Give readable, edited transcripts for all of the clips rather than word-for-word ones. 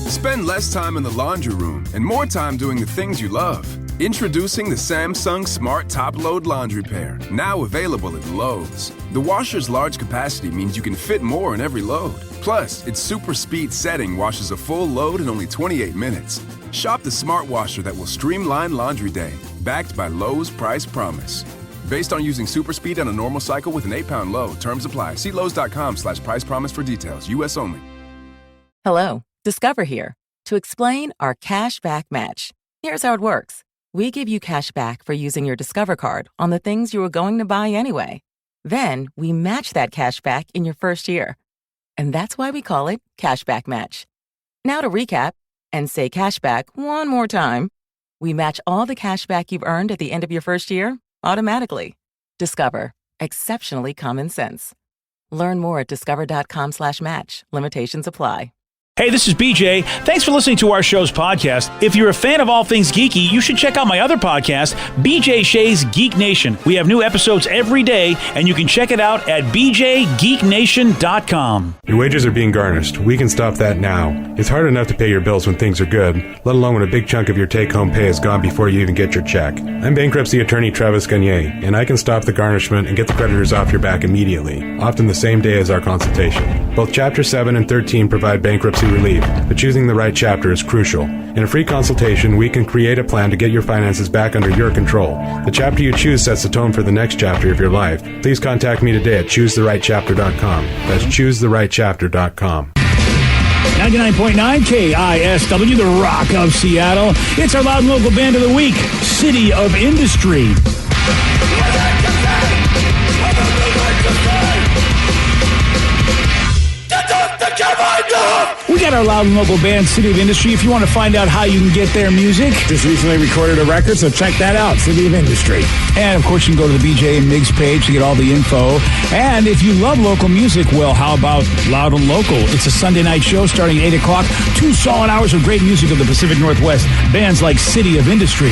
Spend less time in the laundry room and more time doing the things you love. Introducing the Samsung Smart Top Load Laundry Pair, now available at Lowe's. The washer's large capacity means you can fit more in every load. Plus, its super speed setting washes a full load in only 28 minutes. Shop the smart washer that will streamline laundry day, backed by Lowe's Price Promise. Based on using super speed on a normal cycle with an 8-pound load. Terms apply. See Lowe's.com/price promise for details. U.S. only. Hello, Discover here to explain our cash back match. Here's how it works. We give you cash back for using your Discover card on the things you were going to buy anyway. Then we match that cash back in your first year. And that's why we call it Cashback Match. Now to recap and say cashback one more time. We match all the cash back you've earned at the end of your first year automatically. Discover. Exceptionally common sense. Learn more at discover.com/match. Limitations apply. Hey, this is BJ. Thanks for listening to our show's podcast. If you're a fan of all things geeky, you should check out my other podcast, BJ Shea's Geek Nation. We have new episodes every day, and you can check it out at bjgeeknation.com. Your wages are being garnished. We can stop that now. It's hard enough to pay your bills when things are good, let alone when a big chunk of your take-home pay is gone before you even get your check. I'm bankruptcy attorney Travis Gagne, and I can stop the garnishment and get the creditors off your back immediately, often the same day as our consultation. Both Chapter 7 and 13 provide bankruptcy relief, but choosing the right chapter is crucial. In a free consultation, we can create a plan to get your finances back under your control. The chapter you choose sets the tone for the next chapter of your life. Please contact me today at choosetherightchapter.com. That's choosetherightchapter.com. 99.9 KISW, the Rock of Seattle. It's our loud and local band of the week, City of Industry. We got our loud and local band, City of Industry. If you want to find out how you can get their music, just recently recorded a record, so check that out, City of Industry. And, of course, you can go to the BJ and Migs page to get all the info. And if you love local music, well, how about Loud and Local? It's a Sunday night show starting at 8 o'clock. 2 solid hours of great music of the Pacific Northwest. Bands like City of Industry.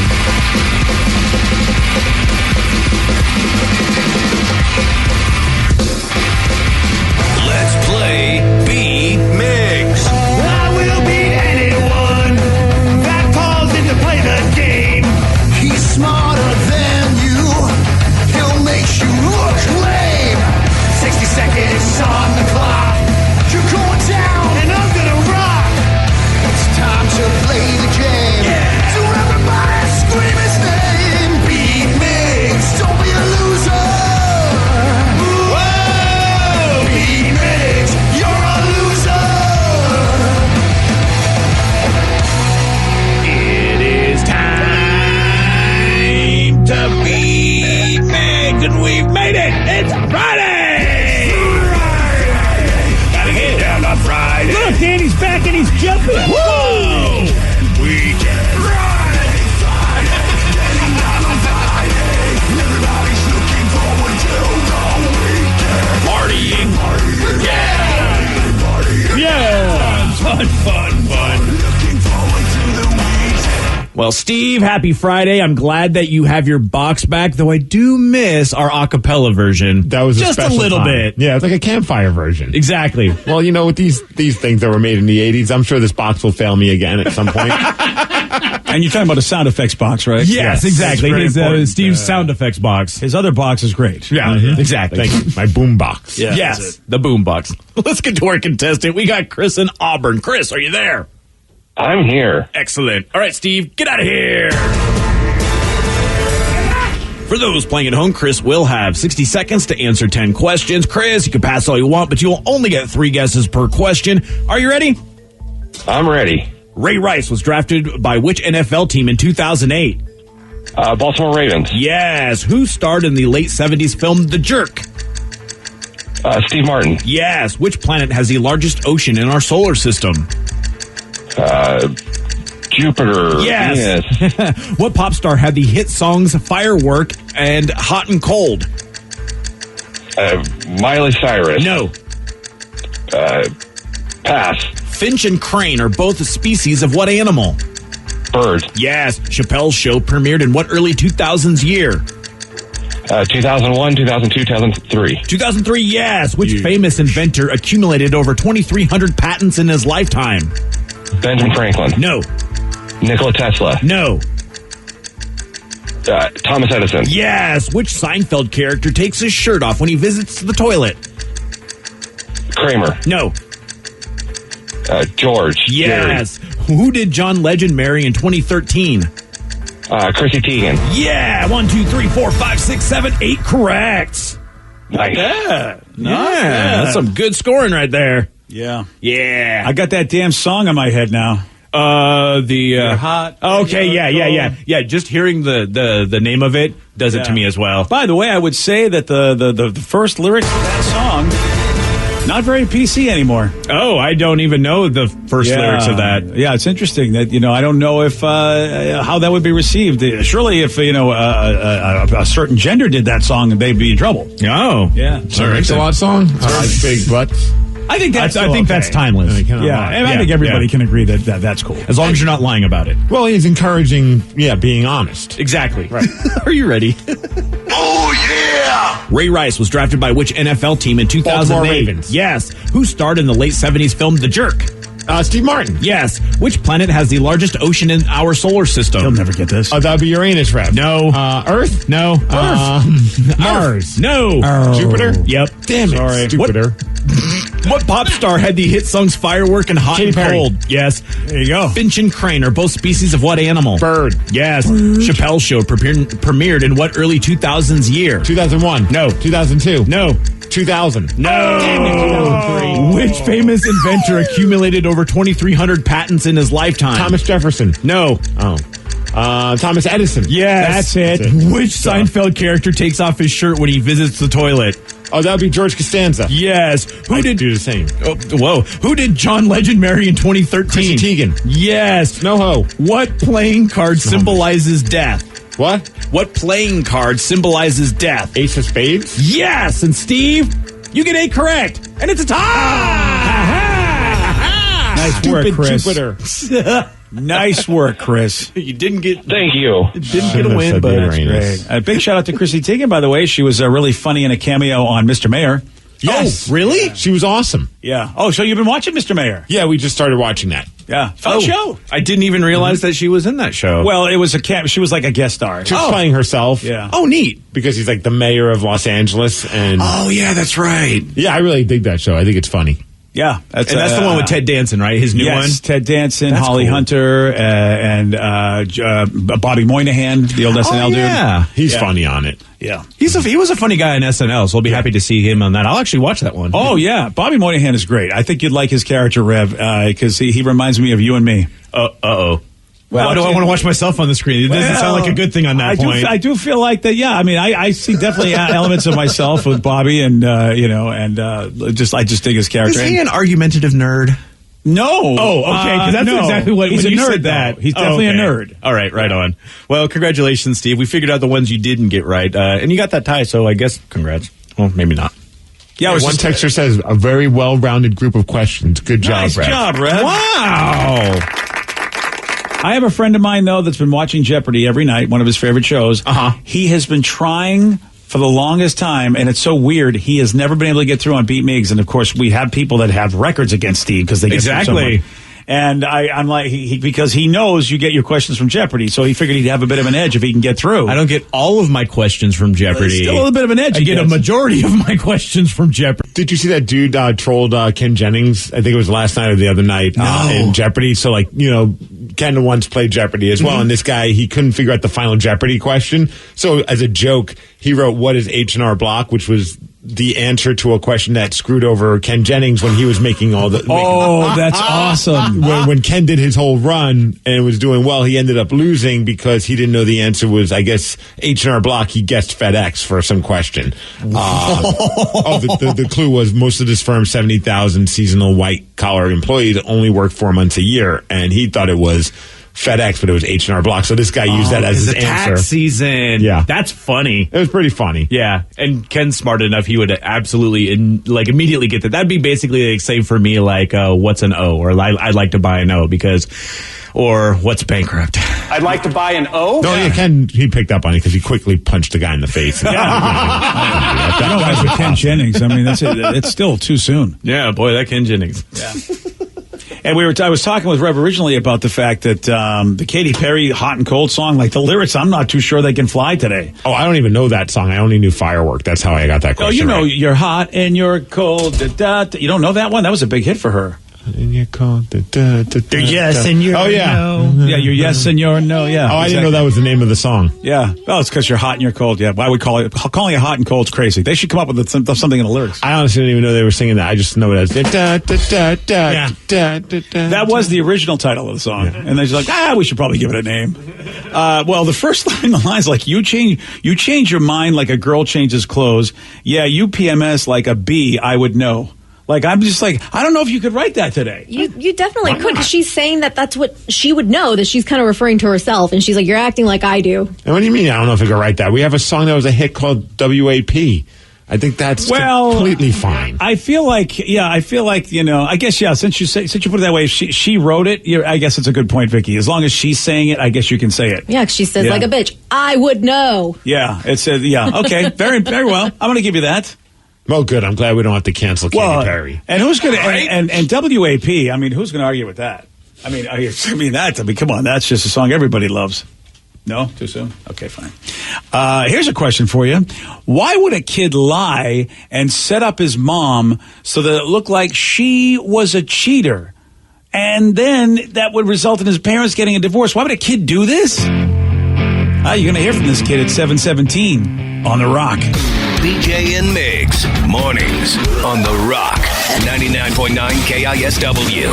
Let's play B Migs. I will beat anyone that calls in to play the game. He's smarter than you. He'll make you look lame. 60 seconds on the clock. You're going down and I'm gonna rock. It's time to play the game. Yeah. So everybody scream his name. Beat Migs. Don't be a loser. Whoa! Beat Migs. You're a loser. It is time to beat Migs, and we've made it. It's Friday. Gotta get down on Friday. Look, Danny's back and he's jumping. Whoa! Weekend. Everybody's looking forward to the weekend. Partying. Yeah. Fun. Looking forward to the weekend. Well, Steve, happy Friday. I'm glad that you have your box back, though I do miss our a cappella version. That was just a little bit. Yeah, it's like a campfire version. Exactly. Well, you know, with these things that were made in the 80s, I'm sure this box will fail me again at some point. And you're talking about a sound effects box, right? Yes, exactly. His, Steve's sound effects box. His other box is great. Yeah, exactly. Thank you. My boom box. Yeah, yes, the boom box. Let's get to our contestant. We got Chris in Auburn. Chris, are you there? I'm here. Excellent. All right, Steve, get out of here. For those playing at home, Chris will have 60 seconds to answer 10 questions. Chris, you can pass all you want, but you will only get 3 guesses per question. Are you ready? I'm ready. Ray Rice was drafted by which NFL team in 2008? Baltimore Ravens. Yes. Who starred in the late 70s film The Jerk? Steve Martin. Yes. Which planet has the largest ocean in our solar system? Jupiter. Yes. What pop star had the hit songs Firework and Hot and Cold? Miley Cyrus. No. Pass. Finch and crane are both a species of what animal? Bird. Yes. Chappelle's show premiered in what early 2000s year? 2001, 2002, 2003. 2003, yes. Which famous inventor accumulated over 2,300 patents in his lifetime? Benjamin Franklin. No. Nikola Tesla. No. Thomas Edison. Yes. Which Seinfeld character takes his shirt off when he visits the toilet? Kramer. No. George. Yes. Who did John Legend marry in 2013? Chrissy Teigen. Yeah. 1, 2, 3, 4, 5, 6, 7, 8 correct. Nice. Yeah. That's some good scoring right there. Yeah. Yeah. I got that damn song in my head now. You're hot. Okay, yeah. Just hearing the name of it does it to me as well. By the way, I would say that the first lyrics of that song, not very PC anymore. Oh, I don't even know the first lyrics of that. Yeah, it's interesting that, I don't know if how that would be received. Surely if, a certain gender did that song, they'd be in trouble. Oh. Yeah. So Mix-a-Lot song? I like big butts. I think that's that's timeless. And I think everybody can agree that that's cool. As long as you're not lying about it. Well, he's encouraging, being honest. Exactly. Right. Are you ready? Oh, yeah! Ray Rice was drafted by which NFL team in 2008? Baltimore Ravens. Yes. Who starred in the late 70s film The Jerk? Steve Martin. Yes. Which planet has the largest ocean in our solar system? He'll never get this. That would be Uranus, Rev. No. Earth? No. Mars. No. Jupiter? Yep. Damn it. Sorry. Jupiter. What pop star had the hit songs Firework and Hot Katy and Perry. Cold? Yes. There you go. Finch and crane are both species of what animal? Bird. Yes. Chappelle's Show premiered in what early 2000s year? 2001. No. 2002. No. 2000. No. Damn it, 2003. Which famous inventor accumulated over 2,300 patents in his lifetime? Thomas Jefferson. No. Oh. Thomas Edison. Yes. That's it. Which Seinfeld character takes off his shirt when he visits the toilet? Oh, that would be George Costanza. Yes. Who did do the same? Oh, whoa. Who did John Legend marry in 2013? Chrissy Teigen. Yes. No ho. What playing card symbolizes death? What? What playing card symbolizes death? Ace of Spades? Yes. And Steve, you get 8 correct. And it's a tie. Nice work, Stupid Chris. Jupiter. Nice work, Chris. You didn't get Thank you. didn't get a win, said but the Uranus. A big shout out to Chrissy Teigen, by the way. She was really funny in a cameo on Mr. Mayor. Yes. Oh, really? She was awesome. Yeah. Oh, so you've been watching Mr. Mayor? Yeah, we just started watching that. Yeah. Fun show. I didn't even realize that she was in that show. Well, it was she was like a guest star. She was playing herself. Yeah. Oh, neat. Because he's like the mayor of Los Angeles. And Oh, yeah, that's right. yeah, I really dig that show. I think it's funny. Yeah. And that's the one with Ted Danson, right? His new one? Yes, Ted Danson, That's Holly cool. Hunter, and Bobby Moynihan, the old SNL dude. yeah. He's Yeah. funny on it. Yeah. He was a funny guy in SNL, so I'll be happy to see him on that. I'll actually watch that one. Oh, yeah. Bobby Moynihan is great. I think you'd like his character, Rev, because he reminds me of you and me. Uh-oh. Well, Why do I want to watch myself on the screen? It doesn't sound like a good thing on that point. I do feel like that. Yeah, I mean, I see definitely elements of myself with Bobby, and I just think his character. Is he an argumentative nerd? No. Oh, okay, because that's no. exactly what He's when a you nerd. said that. He's definitely a nerd. All right, right on. Well, congratulations, Steve. We figured out the ones you didn't get right, and you got that tie. So I guess congrats. Well, maybe not. Yeah, One texter says, a very well-rounded group of questions. Good job, nice Rev. job, Rev. Wow. I have a friend of mine, though, that's been watching Jeopardy every night, one of his favorite shows. Uh-huh. He has been trying for the longest time, and it's so weird. He has never been able to get through on Beat Miggs, and of course, we have people that have records against Steve because they get through so Exactly. much. And I'm like, because he knows you get your questions from Jeopardy, so he figured he'd have a bit of an edge if he can get through. I don't get all of my questions from Jeopardy. Still a little bit of an edge. I get a majority of my questions from Jeopardy. Did you see that dude trolled Ken Jennings? I think it was last night or the other night in Jeopardy. So, Ken once played Jeopardy as well. And this guy, he couldn't figure out the final Jeopardy question. So, as a joke, he wrote, "What is H&R Block?" which was the answer to a question that screwed over Ken Jennings when he was making all the... Oh, that's awesome. When Ken did his whole run and was doing well, he ended up losing because he didn't know the answer was, I guess, H&R Block. He guessed FedEx for some question. The clue was most of this firm's 70,000 seasonal white-collar employees only work 4 months a year, and he thought it was FedEx, but it was H&R Block. So this guy used that as his answer. Tax season. Yeah. That's funny. It was pretty funny. Yeah, and Ken's smart enough; he would absolutely immediately get that. That'd be basically like, say for me, what's an O, or I'd like to buy an O or what's bankrupt. I'd like to buy an O. No, yeah, Ken, he picked up on it because he quickly punched the guy in the face. I don't mess with Ken Jennings. I mean, that's it. It's still too soon. Yeah, boy, that Ken Jennings. And I was talking with Rev originally about the fact that the Katy Perry Hot and Cold song, like the lyrics, I'm not too sure they can fly today. Oh, I don't even know that song. I only knew Firework. That's how I got that question. Oh, you know, right. You're hot and you're cold. Da, da, da. You don't know that one? That was a big hit for her. And you're cold. Da, da, da, da, yes and you're no. Yeah, you're yes and you're no. Yeah. Oh, I didn't know that was the name of the song. Yeah. Well, it's because you're hot and you're cold. Yeah. Why would calling it hot and cold's crazy? They should come up with something in the lyrics. I honestly didn't even know they were singing that. I just know it as da, da, da, da, Yeah. da, da, da. That was the original title of the song. Yeah. And they're just like, we should probably give it a name. Well, the first line of the line is like, you change your mind like a girl changes clothes. Yeah, you PMS like a bee, I would know. Like, I'm just like, I don't know if you could write that today. You definitely could, because she's saying that's what she would know, that she's kind of referring to herself, and she's like, you're acting like I do. And what do you mean I don't know if I could write that? We have a song that was a hit called WAP. I think that's completely fine. I feel like, you know, I guess, yeah, since you put it that way, she wrote it, I guess it's a good point, Vicky. As long as she's saying it, I guess you can say it. Yeah, she says like a bitch, I would know. Yeah, it says, yeah, okay, very, very well. I'm going to give you that. Well, good. I'm glad we don't have to cancel Katy Perry. And who's going to and WAP? I mean, who's going to argue with that? I mean, come on, that's just a song everybody loves. No, too soon. Okay, fine. Here's a question for you: why would a kid lie and set up his mom so that it looked like she was a cheater, and then that would result in his parents getting a divorce? Why would a kid do this? You're going to hear from this kid at 7:17 on The Rock. BJ and Migs, mornings on The Rock, 99.9 KISW.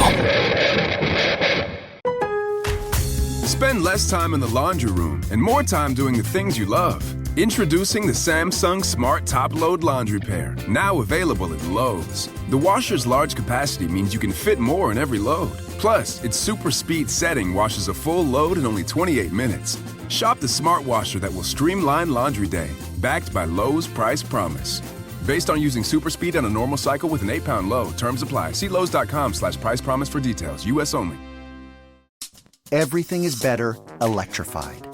Spend less time in the laundry room and more time doing the things you love. Introducing the Samsung Smart Top Load Laundry Pair, now available at Lowe's. The washer's large capacity means you can fit more in every load. Plus, its super speed setting washes a full load in only 28 minutes. Shop the smart washer that will streamline laundry day, backed by Lowe's Price Promise. Based on using super speed on a normal cycle with an 8-pound load. Terms apply. See Lowe's.com/price promise for details. U.S. only. Everything is better electrified.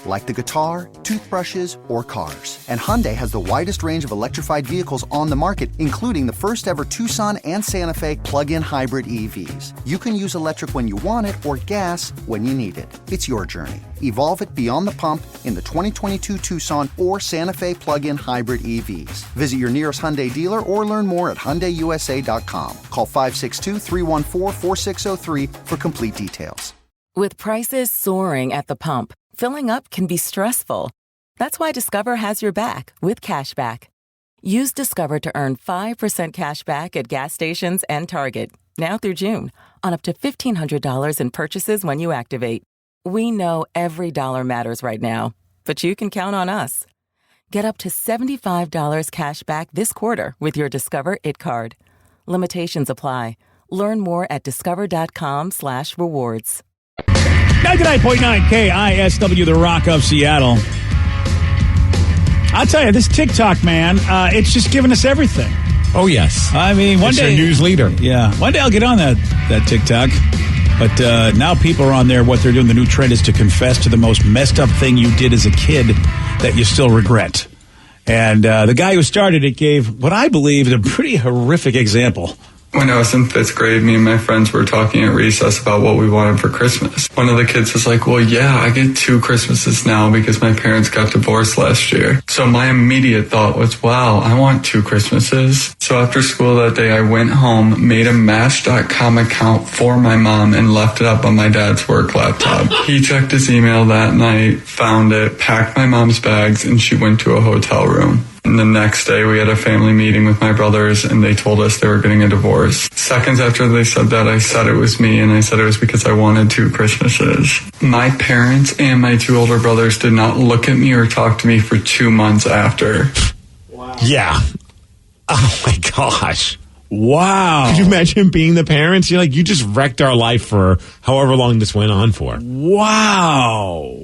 Like the guitar, toothbrushes, or cars. And Hyundai has the widest range of electrified vehicles on the market, including the first ever Tucson and Santa Fe plug-in hybrid EVs. You can use electric when you want it or gas when you need it. It's your journey. Evolve it beyond the pump in the 2022 Tucson or Santa Fe plug-in hybrid EVs. Visit your nearest Hyundai dealer or learn more at HyundaiUSA.com. Call 562-314-4603 for complete details. With prices soaring at the pump, filling up can be stressful. That's why Discover has your back with cashback. Use Discover to earn 5% cash back at gas stations and Target, now through June, on up to $1,500 in purchases when you activate. We know every dollar matters right now, but you can count on us. Get up to $75 cash back this quarter with your Discover It card. Limitations apply. Learn more at discover.com/rewards. 99.9 KISW, The Rock of Seattle. I'll tell you, this TikTok, man, it's just giving us everything. Oh, yes. I mean, one day... It's your news leader. Yeah. One day I'll get on that TikTok. But now people are on there. What they're doing, the new trend is to confess to the most messed up thing you did as a kid that you still regret. And the guy who started it gave what I believe is a pretty horrific example. When I was in 5th grade, me and my friends were talking at recess about what we wanted for Christmas. One of the kids was like, well, yeah, I get 2 Christmases now because my parents got divorced last year. So my immediate thought was, wow, I want 2 Christmases. So after school that day, I went home, made a Match.com account for my mom, and left it up on my dad's work laptop. He checked his email that night, found it, packed my mom's bags, and she went to a hotel room. And the next day, we had a family meeting with my brothers, and they told us they were getting a divorce. Seconds after they said that, I said it was me, and I said it was because I wanted 2 Christmases. My parents and my 2 older brothers did not look at me or talk to me for 2 months after. Wow. Yeah. Oh, my gosh. Wow. Could you imagine being the parents? You're like, you just wrecked our life for however long this went on for. Wow.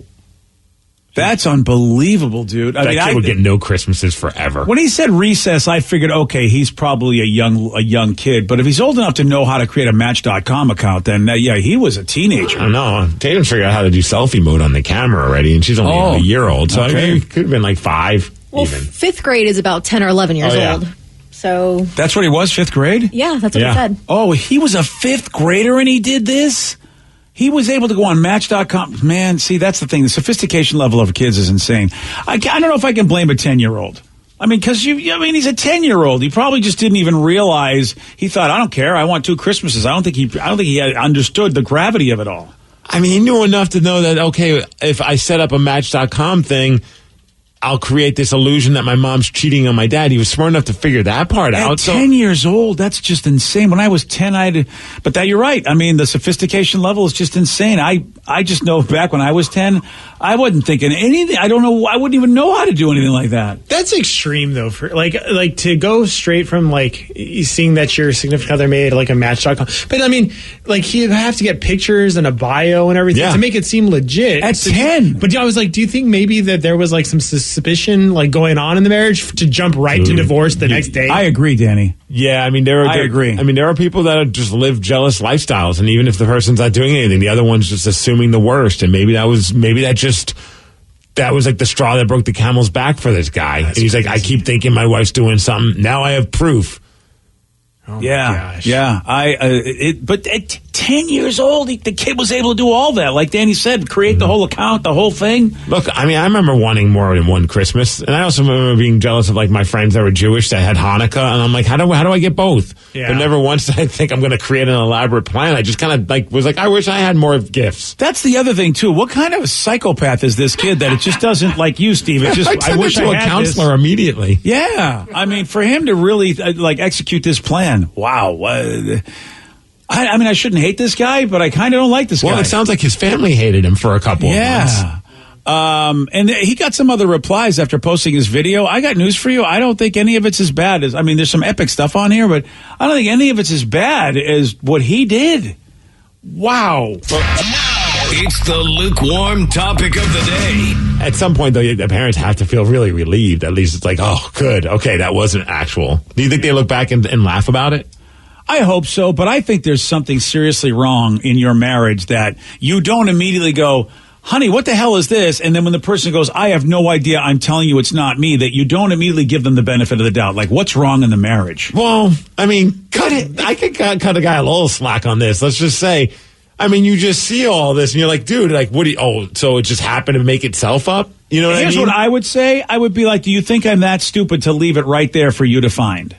That's unbelievable, dude. That kid would get no Christmases forever. When he said recess, I figured, okay, he's probably a young kid. But if he's old enough to know how to create a Match.com account, then yeah, he was a teenager. I don't know. Tatum figured out how to do selfie mode on the camera already, and she's only a year old. So okay. I mean, it could have been like 5 well, even. 5th grade is about 10 or 11 years old. So that's what he was, 5th grade? yeah, that's what he said. Oh, he was a 5th grader and he did this? He was able to go on Match.com. Man, see, that's the thing. The sophistication level of kids is insane. I don't know if I can blame a 10-year-old. I mean, because he's a 10-year-old. He probably just didn't even realize. He thought, I don't care. I want 2 Christmases. I don't think he had understood the gravity of it all. I mean, he knew enough to know that, okay, if I set up a Match.com thing, I'll create this illusion that my mom's cheating on my dad. He was smart enough to figure that part out. At 10 years old, that's just insane. When I was 10, but you're right. I mean, the sophistication level is just insane. I just know back when I was 10, I wasn't thinking anything. I don't know. I wouldn't even know how to do anything like that. That's extreme, though. For like to go straight from seeing that your significant other made like a Match.com. But I mean, like you have to get pictures and a bio and everything to make it seem legit. At 10. But I was like, do you think maybe that there was like some suspicion like going on in the marriage to jump right to divorce the next day? I agree, Danny. Yeah, I mean, I agree. I mean, there are people that just live jealous lifestyles, and even if the person's not doing anything, the other one's just assuming the worst, and maybe that was like the straw that broke the camel's back for this guy. And he's like, I keep thinking my wife's doing something. Now I have proof. Oh yeah, gosh. yeah. But at 10 years old, the kid was able to do all that. Like Danny said, create the whole account, the whole thing. Look, I mean, I remember wanting more than one Christmas, and I also remember being jealous of like my friends that were Jewish that had Hanukkah, and I'm like, how do I get both? Yeah. But never once did I think I'm going to create an elaborate plan. I just kind of was like, I wish I had more gifts. That's the other thing too. What kind of a psychopath is this kid that it just doesn't like you, Steve? It just I wish I had a counselor immediately. Yeah, I mean, for him to really execute this plan, wow. I mean, I shouldn't hate this guy, but I kind of don't like this guy. Well, it sounds like his family hated him for a couple of months. And he got some other replies after posting his video. I got news for you. I don't think any of it's as bad as, I mean, there's some epic stuff on here, but I don't think any of it's as bad as what he did. Wow. It's the lukewarm topic of the day. At some point, though, the parents have to feel really relieved. At least it's like, oh, good. Okay, that wasn't actual. Do you think they look back and laugh about it? I hope so, but I think there's something seriously wrong in your marriage that you don't immediately go, honey, what the hell is this? And then when the person goes, I have no idea, I'm telling you it's not me, that you don't immediately give them the benefit of the doubt. Like, what's wrong in the marriage? Well, I mean, I could cut a guy a little slack on this. Let's just say, I mean, you just see all this and you're like, dude, like, so it just happened to make itself up? You know what I mean? Here's what I would say. I would be like, do you think I'm that stupid to leave it right there for you to find?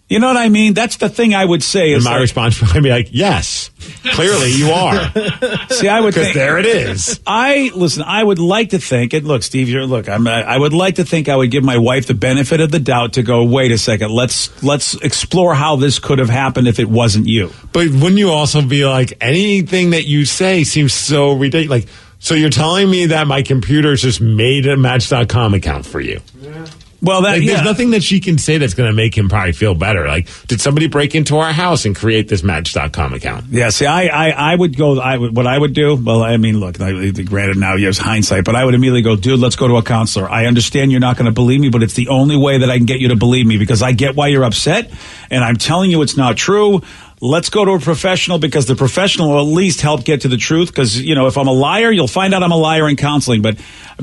You know what I mean? That's the thing I would say. And my response would be like, yes, clearly you are. See, I would think. There it is. I would like to think, and look, Steve, I would like to think I would give my wife the benefit of the doubt to go, wait a second, let's explore how this could have happened if it wasn't you. But wouldn't you also be like, anything that you say seems so ridiculous? Like, so you're telling me that my computer just made a Match.com account for you? Yeah. Well, there's nothing that she can say that's going to make him probably feel better. Like, did somebody break into our house and create this Match.com account? Yeah, see, I would go, what I would do, well, I mean, look, granted now you have hindsight, but I would immediately go, dude, let's go to a counselor. I understand you're not going to believe me, but it's the only way that I can get you to believe me because I get why you're upset, and I'm telling you it's not true. Let's go to a professional because the professional will at least help get to the truth. Because, if I'm a liar, you'll find out I'm a liar in counseling. But, I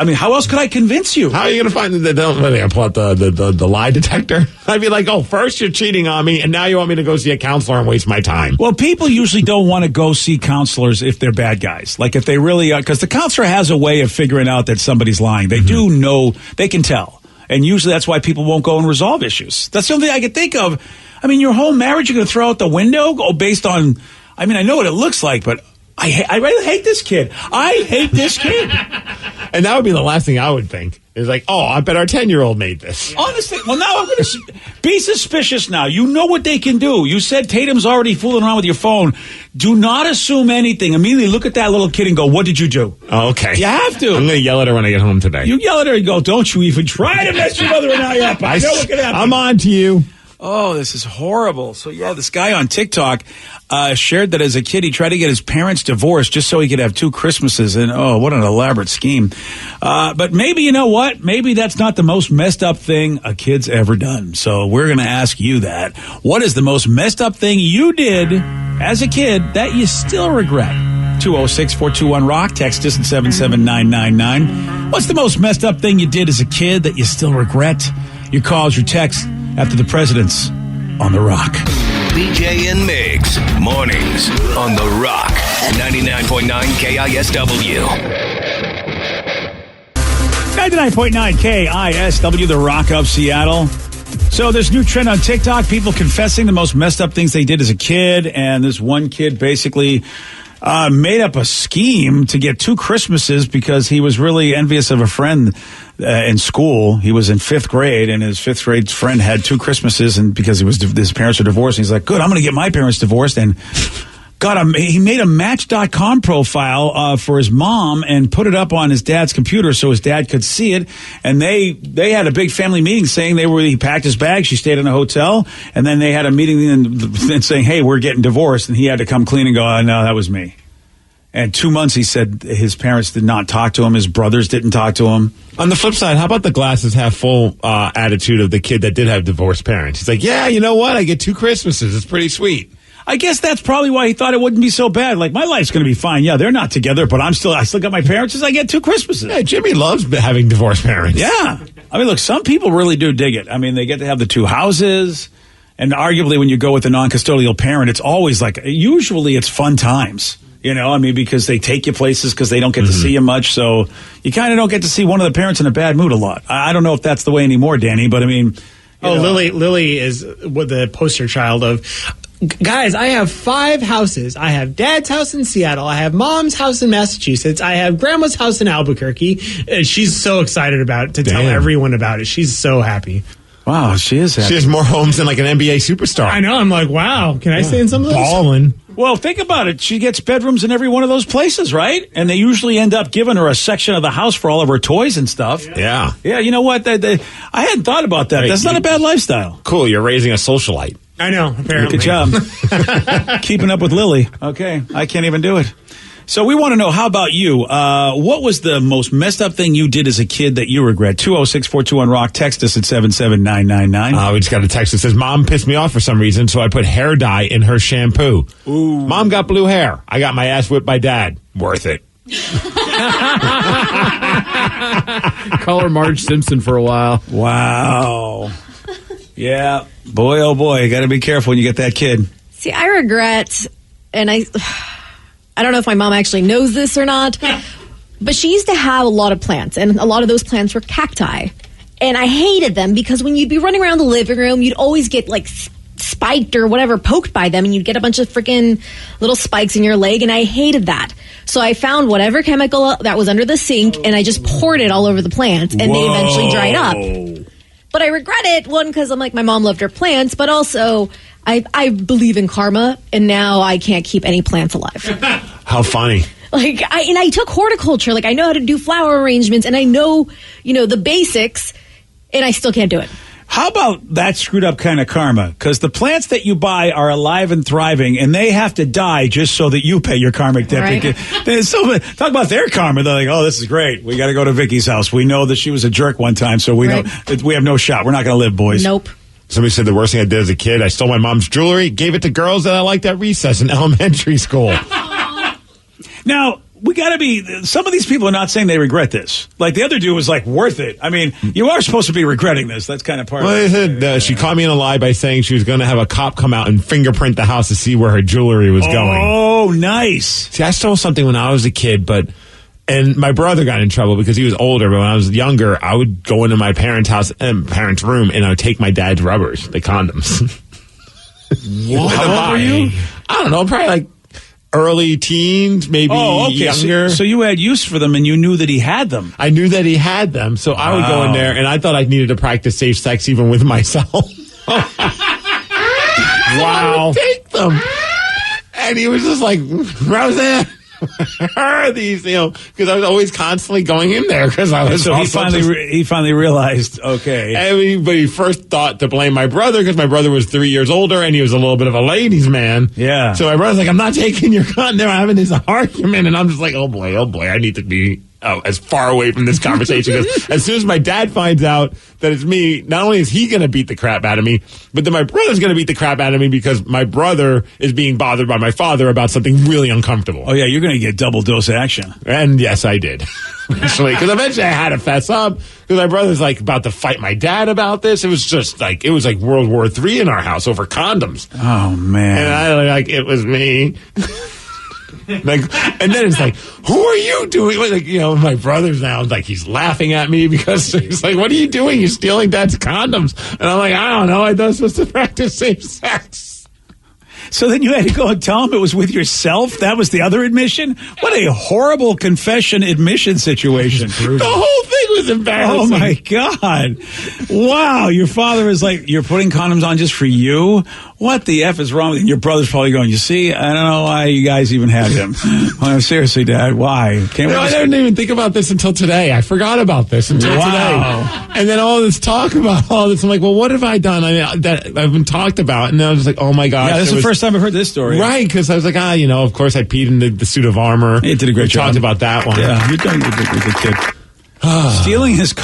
mean, how else could I convince you? How are you going to find they don't pull out the lie detector? I'd be like, first you're cheating on me, and now you want me to go see a counselor and waste my time. Well, people usually don't want to go see counselors if they're bad guys. Like, if they really are. Because the counselor has a way of figuring out that somebody's lying. They do know. They can tell. And usually that's why people won't go and resolve issues. That's the only thing I can think of. I mean, your whole marriage you're going to throw out the window based on, I mean, I know what it looks like, but I really hate this kid. I hate this kid. And that would be the last thing I would think. Is like, I bet our 10-year-old made this. Honestly, well, now I'm going to be suspicious now. You know what they can do. You said Tatum's already fooling around with your phone. Do not assume anything. Immediately look at that little kid and go, what did you do? Oh, okay. You have to. I'm going to yell at her when I get home today. You yell at her and go, don't you even try to mess your mother and I up. I know what can happen. I'm on to you. Oh, this is horrible. So, yeah, this guy on TikTok shared that as a kid he tried to get his parents divorced just so he could have 2 Christmases. And, what an elaborate scheme. But maybe, you know what? Maybe that's not the most messed up thing a kid's ever done. So we're going to ask you that. What is the most messed up thing you did as a kid that you still regret? 206-421-ROCK. Text us at 77999. What's the most messed up thing you did as a kid that you still regret? Your calls, your texts. after the Presidents on The Rock. BJ and Migs, mornings on The Rock, 99.9 KISW. 99.9 KISW, The Rock of Seattle. So there's a new trend on TikTok, people confessing the most messed up things they did as a kid, and this one kid basically made up a scheme to get 2 Christmases because he was really envious of a friend in school. He was in 5th grade, and his 5th grade friend had 2 Christmases, and because his parents were divorced, he's like, good, I'm going to get my parents divorced, and he made a Match.com profile for his mom and put it up on his dad's computer so his dad could see it. And they had a big family meeting saying he packed his bag. She stayed in a hotel, and then they had a meeting and saying, "Hey, we're getting divorced." And he had to come clean and go, "Oh, no, that was me." And 2 months, he said his parents did not talk to him. His brothers didn't talk to him. On the flip side, how about the glasses half full attitude of the kid that did have divorced parents? He's like, yeah, you know what? I get 2 Christmases. It's pretty sweet. I guess that's probably why he thought it wouldn't be so bad. Like, my life's going to be fine. Yeah, they're not together, but I still got my parents as I get 2 Christmases. Yeah, Jimmy loves having divorced parents. Yeah. I mean, look, some people really do dig it. I mean, they get to have the 2 houses. And arguably, when you go with a non-custodial parent, it's always usually it's fun times. You know, I mean, because they take you places because they don't get to see you much. So you kind of don't get to see one of the parents in a bad mood a lot. I don't know if that's the way anymore, Danny, but I mean. Lily is the poster child of, guys, I have 5 houses. I have Dad's house in Seattle. I have Mom's house in Massachusetts. I have Grandma's house in Albuquerque. She's so excited about it to tell everyone about it. She's so happy. Wow, she is happy. She has more homes than like an NBA superstar. I know. I'm like, wow. Can I stay in some of those? Ballin'. Well, think about it. She gets bedrooms in every one of those places, right? And they usually end up giving her a section of the house for all of her toys and stuff. Yeah. Yeah, you know what? I hadn't thought about that. That's not a bad lifestyle. Cool, you're raising a socialite. I know, apparently. Good job. Keeping up with Lily. Okay, I can't even do it. So we want to know, how about you? What was the most messed up thing you did as a kid that you regret? 206-421-ROCK. Text us at 77999. We just got a text that says, Mom pissed me off for some reason, so I put hair dye in her shampoo. Ooh. Mom got blue hair. I got my ass whipped by Dad. Worth it. Call her Marge Simpson for a while. Wow. Yeah. Boy, oh boy. You got to be careful when you get that kid. See, I regret, and I don't know if my mom actually knows this or not, but she used to have a lot of plants, and a lot of those plants were cacti. And I hated them because when you'd be running around the living room, you'd always get spiked or whatever, poked by them, and you'd get a bunch of freaking little spikes in your leg, and I hated that. So I found whatever chemical that was under the sink, and I just poured it all over the plants, and they eventually dried up. But I regret it, one, because I'm like, my mom loved her plants, but also I believe in karma, and now I can't keep any plants alive. How funny. I took horticulture. I know how to do flower arrangements, and I know, the basics, and I still can't do it. How about that screwed up kind of karma? Because the plants that you buy are alive and thriving, and they have to die just so that you pay your karmic debt. Right. So, talk about their karma. They're like, oh, this is great. We got to go to Vicky's house. We know that she was a jerk one time, so we know that we have no shot. We're not going to live, boys. Nope. Somebody said the worst thing I did as a kid, I stole my mom's jewelry, gave it to girls that I liked at recess in elementary school. Now, we got to be, some of these people are not saying they regret this. Like the other dude was worth it. I mean, you are supposed to be regretting this. That's kind of part of it. She caught me in a lie by saying she was going to have a cop come out and fingerprint the house to see where her jewelry was going. Oh, nice. See, I stole something when I was a kid, and my brother got in trouble because he was older, but when I was younger, I would go into my parents' house and parents' room, and I would take my dad's rubbers, the condoms. What? How old were you? I don't know, probably early teens, maybe younger. So you had use for them, and you knew that he had them. I knew that he had them, so I would go in there, and I thought I needed to practice safe sex even with myself. Wow. I would take them. And he was just like, Roseanne. These, because I was always constantly going in there because I was. So he finally realized, okay. But he first thought to blame my brother because my brother was 3 years older and he was a little bit of a ladies' man. Yeah. So my brother's like, I'm not taking your gun. They're having this argument, and I'm just like, oh boy, I need to be as far away from this conversation because as soon as my dad finds out that it's me, not only is he going to beat the crap out of me, but then my brother's going to beat the crap out of me because my brother is being bothered by my father about something really uncomfortable. Oh, yeah, you're going to get double dose action. And yes, I did. Eventually, because eventually I had to fess up because my brother's like about to fight my dad about this. It was just like, it was like World War III in our house over condoms. Oh, man. And I like, it was me. Like, and then it's like, who are you doing? Like, you know, my brother's now like he's laughing at me because he's like, what are you doing? You're stealing dad's condoms. And I'm like, I don't know. I thought I was supposed to practice safe sex. So then you had to go and tell him it was with yourself? That was the other admission? What a horrible confession admission situation. The whole thing was embarrassing. Oh, my God. Wow. Your father is like, you're putting condoms on just for you? What the F is wrong with you? Your brother's probably going, you see, I don't know why you guys even had him. Well, seriously, Dad, why? Can't I didn't even think about this until today. I forgot about this until today. And then all this talk about all this, I'm like, well, what have I done? I mean, that I've been talked about. And then I was like, oh, my gosh. Yeah, this is the first time I've heard this story. Right, because I was like, you know, of course I peed in the suit of armor. You did a great job. We talked about that one. Yeah, you're doing a good kid. Stealing his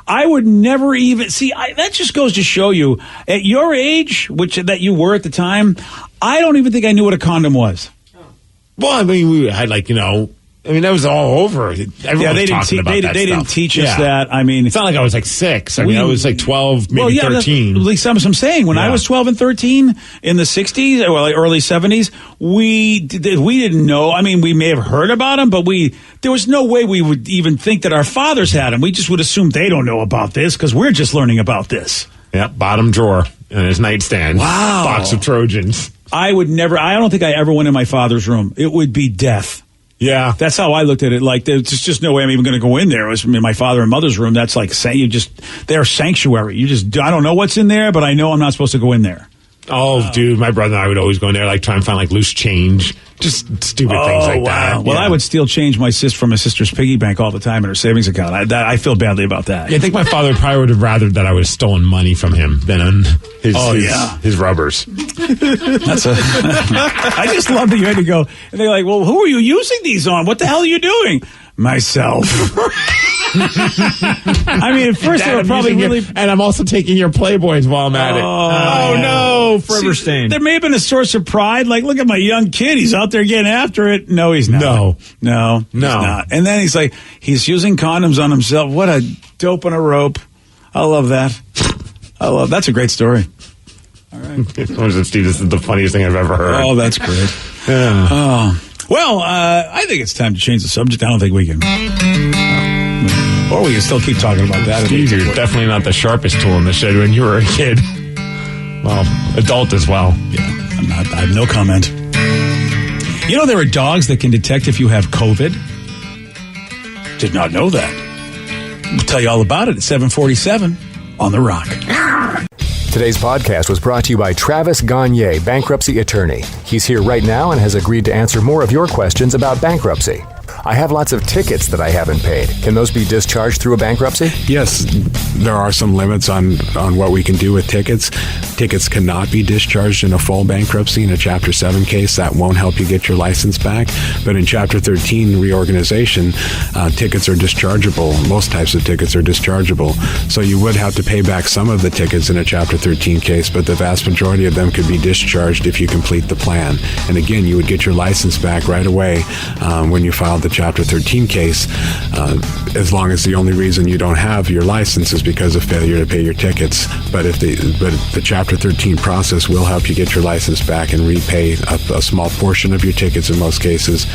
I would never even see. That just goes to show you, at your age, that you were at the time, I don't even think I knew what a condom was. Well, I mean, we had that was all over. Everyone was talking about that they didn't teach us that. I mean, it's not like I was like 6. I mean, I was like 12, maybe 13. At least that's what I'm saying. When I was 12 and 13 in the 60s, or like early 70s, we didn't know. I mean, we may have heard about them, but there was no way we would even think that our fathers had them. We just would assume they don't know about this because we're just learning about this. Yeah, bottom drawer in his nightstand. Wow. Box of Trojans. I don't think I ever went in my father's room. It would be death. Yeah. That's how I looked at it. Like, there's just no way I'm even going to go in there. It was in my father and mother's room. That's like saying they're sanctuary. I don't know what's in there, but I know I'm not supposed to go in there. Oh, dude, my brother and I would always go in there, like, try and find, like, loose change. Just stupid things like that. Well, I would steal change from my sister's piggy bank all the time in her savings account. I feel badly about that. Yeah, I think my father probably would have rather that I would have stolen money from him than on his rubbers. I just love that you had to go, and they're like, well, who are you using these on? What the hell are you doing? Myself. I mean, at first they were probably really... And I'm also taking your Playboys while I'm at it. Oh, no. Forever stain. There may have been a source of pride. Like, look at my young kid. He's out there getting after it. No, he's not. No, he's not. And then he's like, he's using condoms on himself. What a dope on a rope. I love that. That's a great story. All right. Steve, this is the funniest thing I've ever heard. Oh, that's great. Yeah. Oh. Well, I think it's time to change the subject. I don't think we can. Or we can still keep talking about that. Steve, you're definitely not the sharpest tool in the shed when you were a kid. Well, adult as well. Yeah, I'm not. I have no comment. You know, there are dogs that can detect if you have COVID. Did not know that. We'll tell you all about it at 7:47 on The Rock. Today's podcast was brought to you by Travis Gagne, bankruptcy attorney. He's here right now and has agreed to answer more of your questions about bankruptcy. I have lots of tickets that I haven't paid. Can those be discharged through a bankruptcy? Yes, there are some limits on what we can do with tickets. Tickets cannot be discharged in a full bankruptcy. In a Chapter 7 case, that won't help you get your license back. But in Chapter 13 reorganization, tickets are dischargeable. Most types of tickets are dischargeable. So you would have to pay back some of the tickets in a Chapter 13 case, but the vast majority of them could be discharged if you complete the plan. And again, you would get your license back right away when you filed the Chapter 13 case, as long as the only reason you don't have your license is because of failure to pay your tickets. But the Chapter 13 process will help you get your license back and repay a small portion of your tickets in most cases,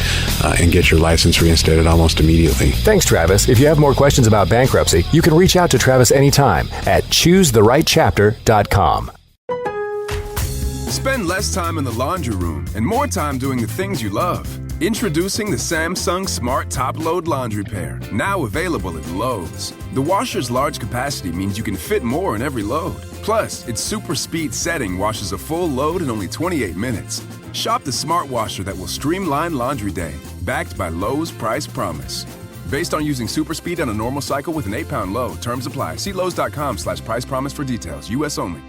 and get your license reinstated almost immediately. Thanks, Travis. If you have more questions about bankruptcy, you can reach out to Travis anytime at choosetherightchapter.com. Spend less time in the laundry room and more time doing the things you love. Introducing the Samsung Smart Top Load Laundry Pair, now available at Lowe's. The washer's large capacity means you can fit more in every load. Plus, its super speed setting washes a full load in only 28 minutes. Shop the smart washer that will streamline laundry day, backed by Lowe's Price Promise. Based on using super speed on a normal cycle with an 8-pound load. Terms apply. See Lowe's.com/price promise for details. U.S. only.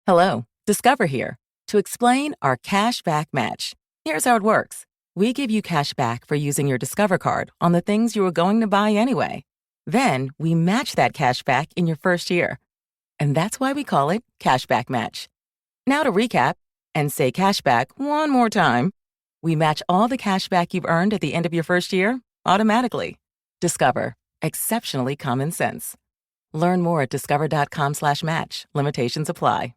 Hello, Discover here to explain our cash back match. Here's how it works. we give you cash back for using your Discover card on the things you were going to buy anyway. Then we match that cash back in your first year. And that's why we call it Cashback Match. Now to recap and say cashback one more time. We match all the cash back you've earned at the end of your first year automatically. Discover. Exceptionally common sense. Learn more at discover.com/match. Limitations apply.